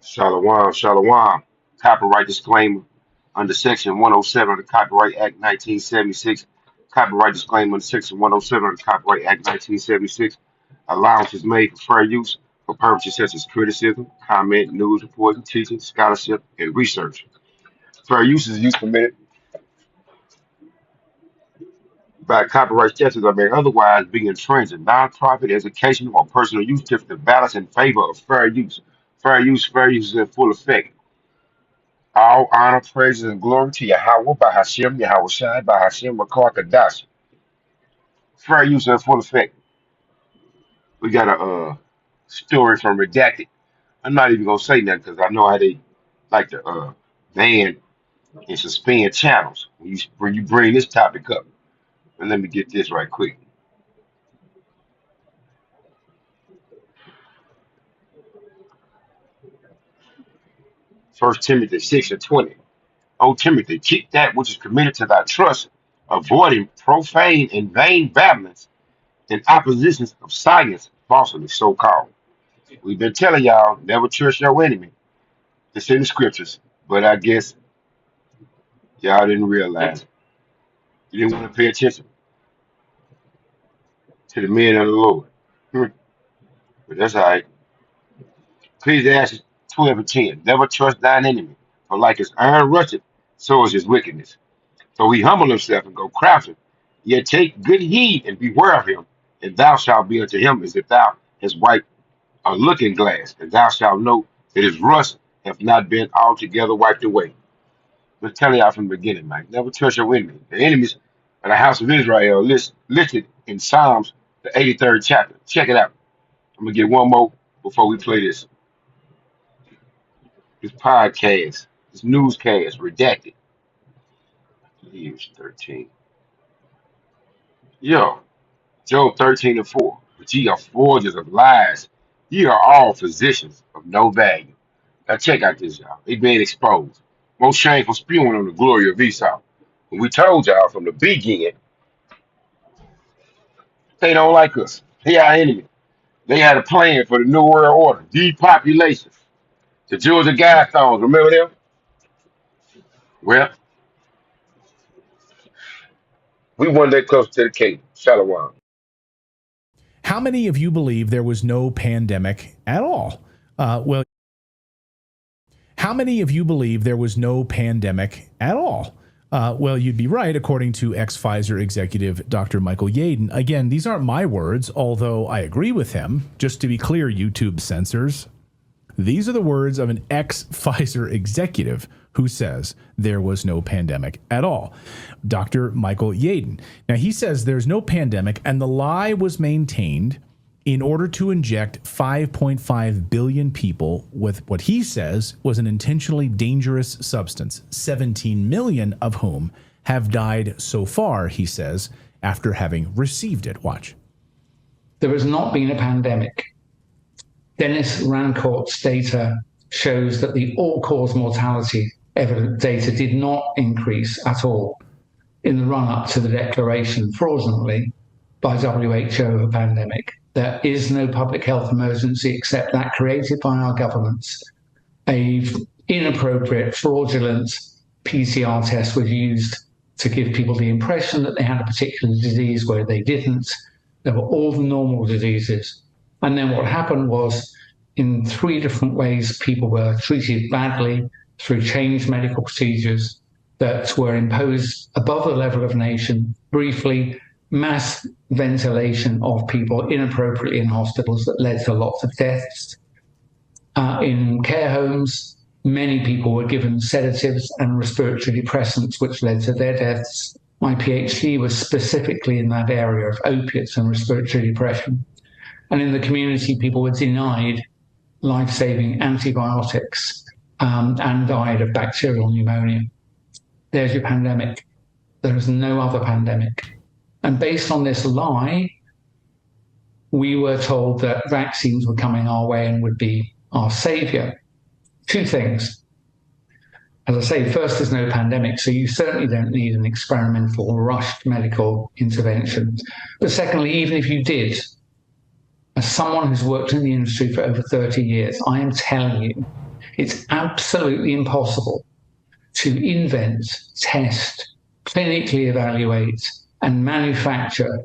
Shalom, shalom. Copyright disclaimer under Section 107 of the Copyright Act 1976. Copyright disclaimer under Section 107 of the Copyright Act 1976. Allowance is made for fair use for purposes such as criticism, comment, news reporting, teaching, scholarship, and research. Fair use is use permitted by copyright statutes or may otherwise be infringed. Non-profit, educational, or personal use typically balance in favor of fair use. Fair use is in full effect. All honor, praises, and glory to Yahweh by Hashem, Yahweh Shai, by Hashem, Makar Kadash. Fair use in full effect. We got a story from Redacted. I'm not even going to say nothing because I know how they like to ban and suspend channels when you bring this topic up. And let me get this right quick. First Timothy 6 and 20. O Timothy, keep that which is committed to thy trust, avoiding profane and vain babblings and oppositions of science, falsely so called. We've been telling y'all never trust your enemy. It's in the scriptures, but I guess y'all didn't realize it. You didn't want to pay attention to the men of the Lord. Hmm. But that's all right. Ecclesiastes 12 and 10. Never trust thine enemy, for like his iron rusteth, so is his wickedness. So he humble himself and go crafty. Yet take good heed and beware of him, and thou shalt be unto him as if thou hast wiped a looking glass, and thou shalt know that his rust hath not been altogether wiped away. Let's tell y'all from the beginning, man. Never trust your enemy. The enemies of the house of Israel listed in Psalms, the 83rd chapter. Check it out. I'm gonna get one more before we play this podcast, this newscast, redacted. Years 13. Yo, Job 13 and 4. But ye are forgers of lies. Ye are all physicians of no value. Now check out this, y'all. They being exposed. Most shameful spewing on the glory of Esau. And we told y'all from the beginning, they don't like us. They our enemy. They had a plan for the New World Order, depopulation. The Georgia Guidestones, remember them? Well, we weren't that close to the cave. Shalom. How many of you believe there was no pandemic at all? Well, how many of you believe there was no pandemic at all? Well, you'd be right, according to ex-Pfizer executive Dr. Michael Yaden. Again, these aren't my words, although I agree with him. Just to be clear, YouTube censors, these are the words of an ex-Pfizer executive who says there was no pandemic at all. Dr. Michael Yaden. Now, he says there's no pandemic, and the lie was maintained in order to inject 5.5 billion people with what he says was an intentionally dangerous substance, 17 million of whom have died so far, he says, after having received it. Watch. There has not been a pandemic. Dennis Rancourt's data shows that the all-cause mortality evidence data did not increase at all in the run-up to the declaration fraudulently by WHO of a pandemic. There is no public health emergency except that created by our governments. A inappropriate, fraudulent PCR test was used to give people the impression that they had a particular disease where they didn't. There were all the normal diseases. And then what happened was, in 3 different ways, people were treated badly through changed medical procedures that were imposed above the level of nation, briefly, mass ventilation of people inappropriately in hospitals that led to lots of deaths. In care homes, many people were given sedatives and respiratory depressants, which led to their deaths. My PhD was specifically in that area of opiates and respiratory depression. And in the community, people were denied life-saving antibiotics and died of bacterial pneumonia. There's your pandemic. There is no other pandemic. And based on this lie, we were told that vaccines were coming our way and would be our savior. 2 things. As I say, first, there's no pandemic, so you certainly don't need an experimental, rushed medical intervention. But secondly, even if you did, as someone who's worked in the industry for over 30 years, I am telling you, It's absolutely impossible to invent, test, clinically evaluate, and manufacture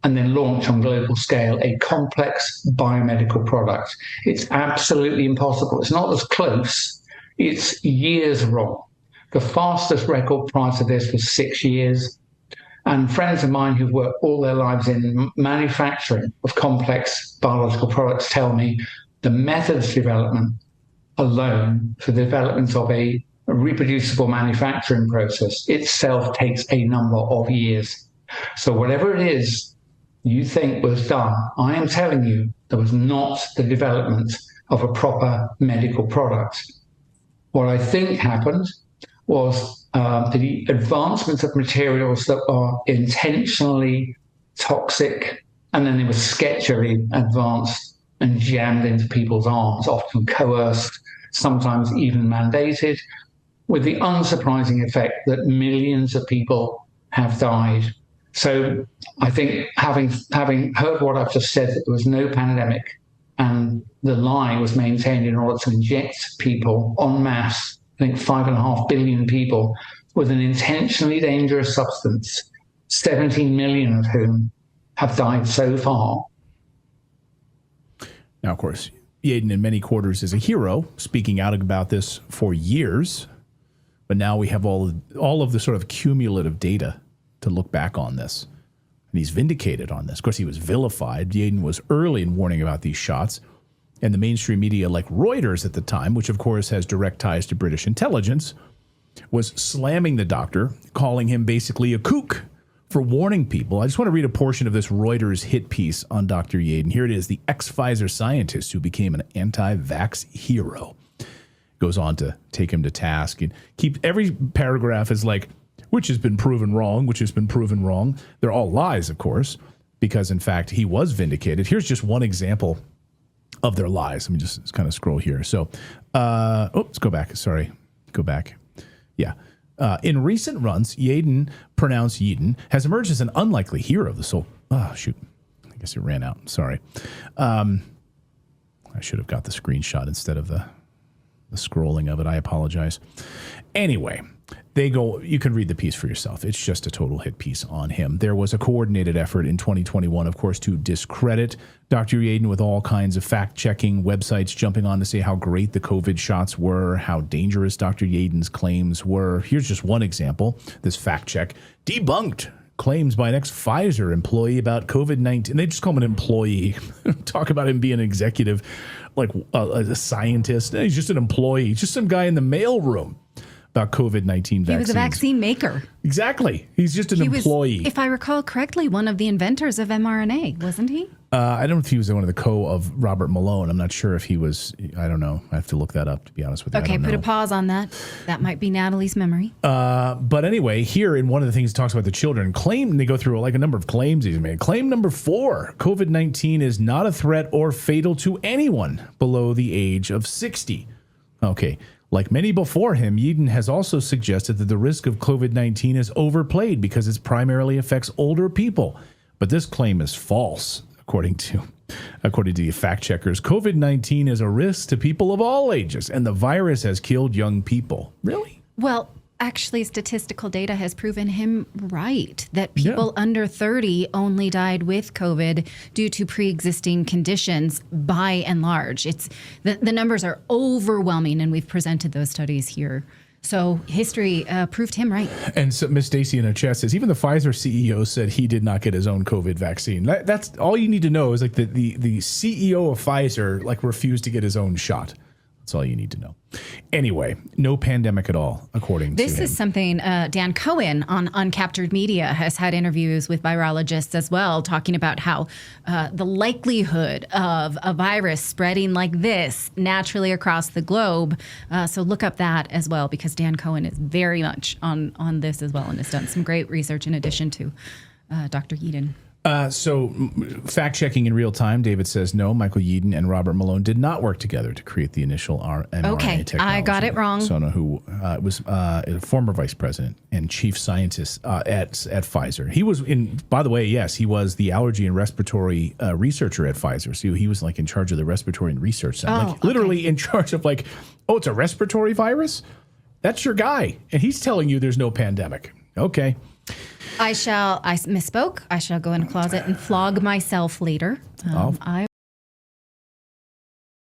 and then launch on global scale a complex biomedical product. It's absolutely impossible. It's not as close, it's years wrong. The fastest record prior to this was 6 years. And friends of mine who've worked all their lives in manufacturing of complex biological products tell me the methods development alone for the development of a reproducible manufacturing process itself takes a number of years. So whatever it is you think was done, I am telling you, there was not the development of a proper medical product. What I think happened was the advancement of materials that are intentionally toxic, and then they were sketchily advanced and jammed into people's arms, often coerced, sometimes even mandated, with the unsurprising effect that millions of people have died. So I think having heard what I've just said, that there was no pandemic and the lie was maintained in order to inject people en masse, I think 5.5 billion people, with an intentionally dangerous substance, 17 million of whom have died so far. Now, of course, Yeadon in many quarters is a hero, speaking out about this for years. But now we have all of the sort of cumulative data to look back on this. And he's vindicated on this. Of course, he was vilified. Yeadon was early in warning about these shots. And the mainstream media like Reuters at the time, which of course has direct ties to British intelligence, was slamming the doctor, calling him basically a kook for warning people. I just want to read a portion of this Reuters hit piece on Dr. Yeadon. Here it is, the ex-Pfizer scientist who became an anti-vax hero. Goes on to take him to task and keep every paragraph is like, which has been proven wrong, which has been proven wrong. They're all lies, of course, because in fact he was vindicated. Here's just one example of their lies. Let me just kind of scroll here. So, let's go back. Sorry, go back. Yeah. In recent runs, Yeadon, pronounced Yeadon, has emerged as an unlikely hero of the soul. Oh, shoot. I guess it ran out. Sorry. I should have got the screenshot instead of the scrolling of it. I apologize. Anyway, they go, you can read the piece for yourself. It's just a total hit piece on him. There was a coordinated effort in 2021, of course, to discredit Dr. Yeadon with all kinds of fact-checking websites jumping on to say how great the COVID shots were, how dangerous Dr. Yeadon's claims were. Here's just one example. This fact check debunked claims by an ex-Pfizer employee about COVID-19. They just call him an employee. Talk about him being an executive, like a scientist. He's just an employee. He's just some guy in the mailroom about COVID-19 vaccines. He was a vaccine maker. Exactly. He's just an employee. Was, if I recall correctly, one of the inventors of mRNA, wasn't he? I don't know if he was one of the of Robert Malone. I'm not sure if he was. I don't know. I have to look that up, to be honest with you. Okay, put a pause on that. That might be Natalie's memory. But anyway, here in one of the things it talks about the children, claim, they go through like a number of claims he's made. Claim number 4, COVID-19 is not a threat or fatal to anyone below the age of 60. Okay. Like many before him, Yeadon has also suggested that the risk of COVID-19 is overplayed because it primarily affects older people. But this claim is false, according to the fact checkers. COVID-19 is a risk to people of all ages, and the virus has killed young people. Really? Well, actually, statistical data has proven him right, that people under 30 only died with COVID due to pre-existing conditions by and large. It's the numbers are overwhelming, and we've presented those studies here. So history proved him right. And so Miss Stacy in a chat says, even the Pfizer CEO said he did not get his own COVID vaccine. That's all you need to know is like the CEO of Pfizer like refused to get his own shot. That's all you need to know. Anyway, no pandemic at all, according to him. This is something Dan Cohen on Uncaptured Media has had interviews with virologists as well, talking about how the likelihood of a virus spreading like this naturally across the globe. So look up that as well, because Dan Cohen is very much on this as well and has done some great research in addition to Dr. Yeadon. So fact checking in real time, David says no, Michael Yeadon and Robert Malone did not work together to create the initial mRNA technology. I got it wrong. Sono, who was a former vice president and chief scientist at Pfizer. He was by the way, yes, he was the allergy and respiratory researcher at Pfizer. So he was like in charge of the respiratory and research center, literally in charge of like Oh, it's a respiratory virus? That's your guy. And he's telling you there's no pandemic. Okay. I misspoke. I shall go in a closet and flog myself later. I